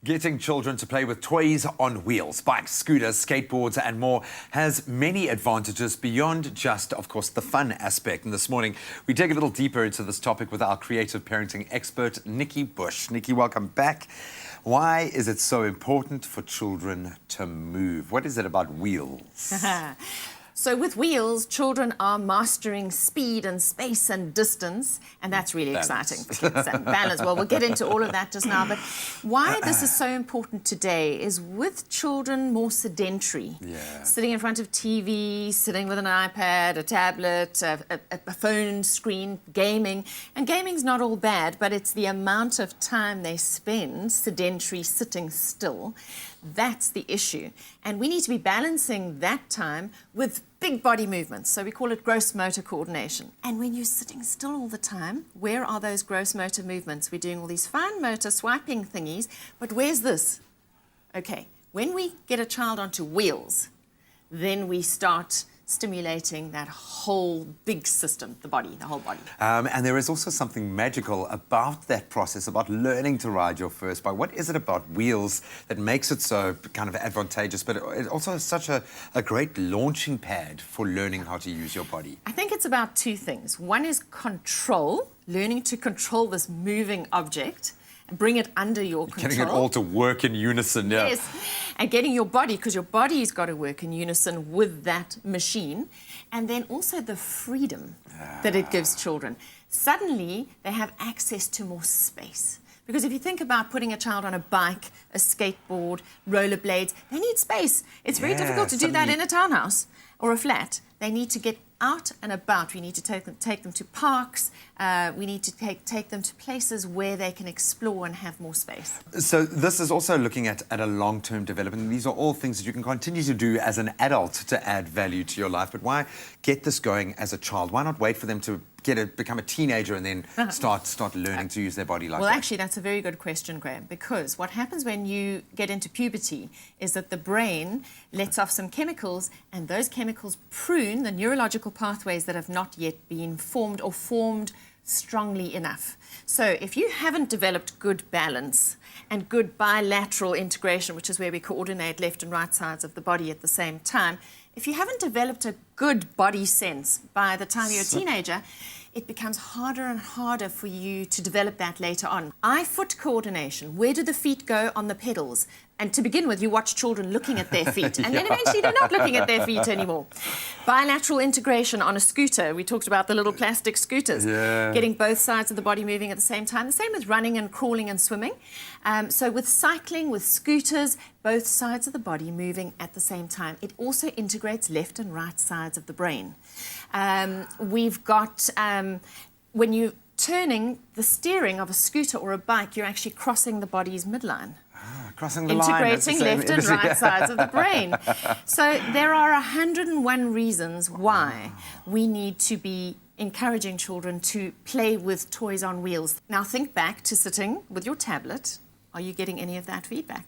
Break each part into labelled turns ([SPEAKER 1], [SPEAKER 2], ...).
[SPEAKER 1] Getting children to play with toys on wheels, bikes, scooters, skateboards and more has many advantages beyond just, of course, the fun aspect. And this morning, we dig a little deeper into this topic with our creative parenting expert, Nikki Bush. Nikki, welcome back. Why is it so important for children to move? What is it about wheels?
[SPEAKER 2] So with wheels, children are mastering speed and space and distance, and that's really exciting for kids. And balance. Well, we'll get into all of that just now. But why this is so important today is with children more sedentary, sitting in front of TV, sitting with an iPad, a tablet, a phone screen, gaming. And gaming's not all bad, but it's the amount of time they spend sedentary, sitting still. That's the issue. And we need to be balancing that time with big body movements. So we call it gross motor coordination. And when you're sitting still all the time, where are those gross motor movements? We're doing all these fine motor swiping thingies, but where's this? Okay, when we get a child onto wheels, then we start stimulating that whole big system, the body, the whole body.
[SPEAKER 1] And there is also something magical about that process, about learning to ride your first bike. What is it about wheels that makes it so kind of advantageous, but it also is such a great launching pad for learning how to use your body?
[SPEAKER 2] I think it's about two things. One is control, learning to control this moving object, and bring it under your control.
[SPEAKER 1] Getting it all to work in unison, yeah.
[SPEAKER 2] Yes, and getting your body, because your body's got to work in unison with that machine. And then also the freedom that it gives children. Suddenly, they have access to more space. Because if you think about putting a child on a bike, a skateboard, rollerblades, they need space. It's very difficult to do that in a townhouse or a flat. They need to get out and about. We need to take them to parks. We need to take them to places where they can explore and have more space.
[SPEAKER 1] So this is also looking at a long-term development. These are all things that you can continue to do as an adult to add value to your life. But why get this going as a child? Why not wait for them to become a teenager and then start learning to use their body like that?
[SPEAKER 2] Well, actually, that's a very good question, Graeme, because what happens when you get into puberty is that the brain lets off some chemicals, and those chemicals prune the neurological pathways that have not yet been formed or formed strongly enough. So if you haven't developed good balance and good bilateral integration, which is where we coordinate left and right sides of the body at the same time, if you haven't developed a good body sense by the time you're a teenager, it becomes harder and harder for you to develop that later on. Eye-foot coordination, where do the feet go on the pedals? And to begin with, you watch children looking at their feet, and then eventually they're not looking at their feet anymore. Bilateral integration on a scooter. We talked about the little plastic scooters. Getting both sides of the body moving at the same time. The same with running and crawling and swimming. So with cycling, with scooters, both sides of the body moving at the same time. It also integrates left and right sides of the brain. We've got, when you're turning the steering of a scooter or a bike, you're actually crossing the body's midline.
[SPEAKER 1] Crossing the
[SPEAKER 2] integrating left and right sides of the brain. So there are 101 reasons why we need to be encouraging children to play with toys on wheels. Now think back to sitting with your tablet. Are you getting any of that feedback?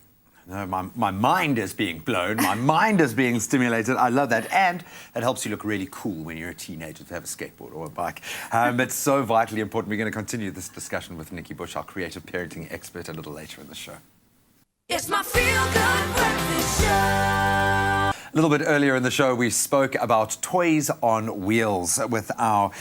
[SPEAKER 1] No, my mind is being blown. My mind is being stimulated. I love that. And it helps you look really cool when you're a teenager to have a skateboard or a bike. It's so vitally important. We're going to continue this discussion with Nikki Bush, our creative parenting expert, a little later in the show.
[SPEAKER 3] It's my feel-good breakfast show.
[SPEAKER 1] A little bit earlier in the show, we spoke about toys on wheels with our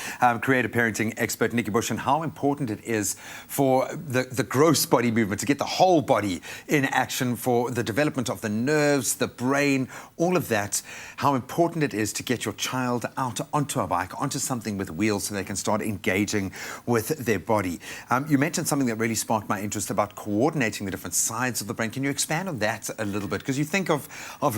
[SPEAKER 1] creative parenting expert, Nikki Bush, and how important it is for the gross body movement, to get the whole body in action, for the development of the nerves, the brain, all of that, how important it is to get your child out onto a bike, onto something with wheels so they can start engaging with their body. You mentioned something that really sparked my interest about coordinating the different sides of the brain. Can you expand on that a little bit? Because you think of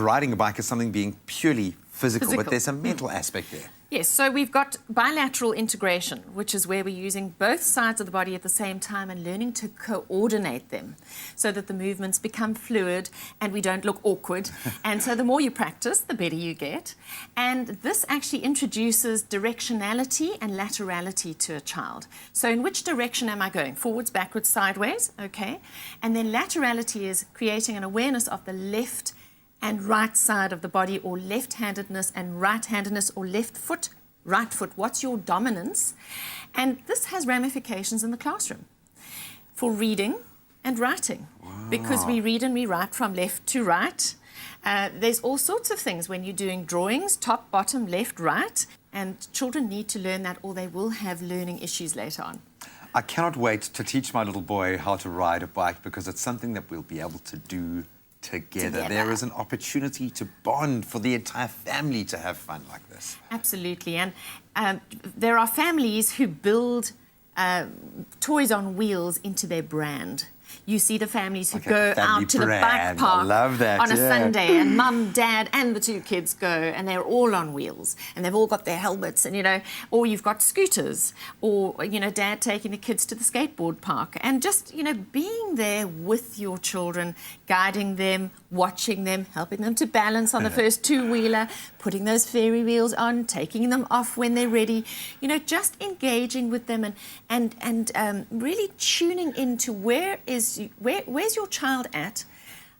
[SPEAKER 1] riding a bike as something being purely physical, but there's a mental aspect there.
[SPEAKER 2] Yes, so we've got bilateral integration, which is where we're using both sides of the body at the same time and learning to coordinate them so that the movements become fluid and we don't look awkward. And so the more you practice, the better you get. And this actually introduces directionality and laterality to a child. So in which direction am I going? Forwards, backwards, sideways, okay. And then laterality is creating an awareness of the left and right side of the body, or left-handedness and right-handedness, or left foot, right foot. What's your dominance? And this has ramifications in the classroom for reading and writing. Because we read and we write from left to right. There's all sorts of things when you're doing drawings, top, bottom, left, right, and children need to learn that or they will have learning issues later on.
[SPEAKER 1] I cannot wait to teach my little boy how to ride a bike because it's something that we'll be able to do together. There is an opportunity to bond for the entire family to have fun like this.
[SPEAKER 2] Absolutely. And there are families who build toys on wheels into their brand. You see the families who go out to the bike park on a Sunday, and mum, dad, and the two kids go, and they're all on wheels, and they've all got their helmets, and or you've got scooters, or dad taking the kids to the skateboard park, and just being there with your children, guiding them, watching them, helping them to balance on the first two-wheeler, putting those fairy wheels on, taking them off when they're ready, just engaging with them and really tuning into where's your child at,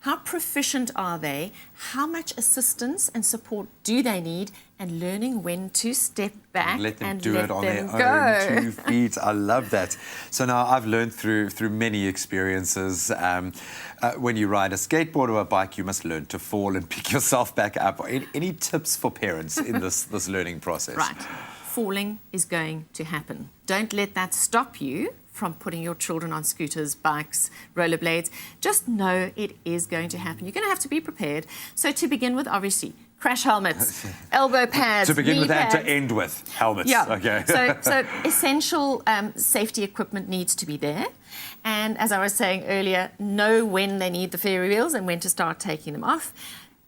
[SPEAKER 2] how proficient are they, how much assistance and support do they need, and learning when to step back and let them
[SPEAKER 1] do it on their own 2 feet. I love that. So now I've learned through many experiences, when you ride a skateboard or a bike, you must learn to fall and pick yourself back up. Any tips for parents in this learning process?
[SPEAKER 2] Right. Falling is going to happen. Don't let that stop you from putting your children on scooters, bikes, rollerblades. Just know it is going to happen. You're going to have to be prepared. So to begin with, obviously, crash helmets, elbow pads,
[SPEAKER 1] to begin
[SPEAKER 2] knee
[SPEAKER 1] with
[SPEAKER 2] pads.
[SPEAKER 1] And to end with helmets.
[SPEAKER 2] Yeah.
[SPEAKER 1] Okay.
[SPEAKER 2] So essential safety equipment needs to be there. And as I was saying earlier, know when they need the fairy wheels and when to start taking them off.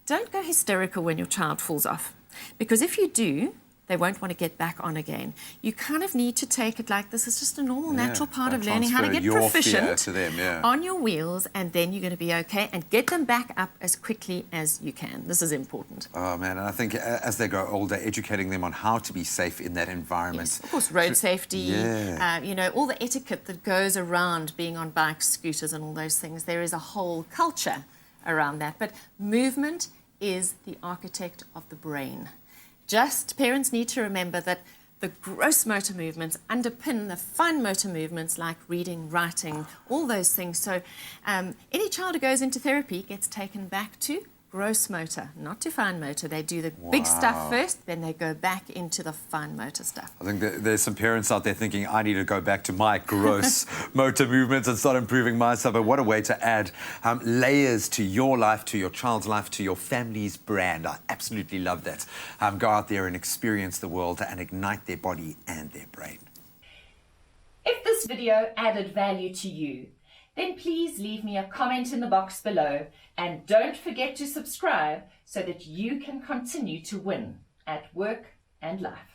[SPEAKER 2] Don't go hysterical when your child falls off, because if you do, they won't want to get back on again. You kind of need to take it like this is just a normal, natural part of learning how to get proficient
[SPEAKER 1] to them,
[SPEAKER 2] on your wheels, and then you're going to be okay, and get them back up as quickly as you can. This is important.
[SPEAKER 1] Oh, man, and I think as they grow older, educating them on how to be safe in that environment.
[SPEAKER 2] Yes, of course, road safety, all the etiquette that goes around being on bikes, scooters, and all those things. There is a whole culture around that. But movement is the architect of the brain. Just parents need to remember that the gross motor movements underpin the fine motor movements like reading, writing, all those things. So any child who goes into therapy gets taken back to gross motor, not to fine motor. They do the big stuff first, then they go back into the fine motor stuff.
[SPEAKER 1] I think there's some parents out there thinking, I need to go back to my gross motor movements and start improving myself. But what a way to add layers to your life, to your child's life, to your family's brand. I absolutely love that. Go out there and experience the world and ignite their body and their brain.
[SPEAKER 4] If this video added value to you, then please leave me a comment in the box below, and don't forget to subscribe so that you can continue to win at work and life.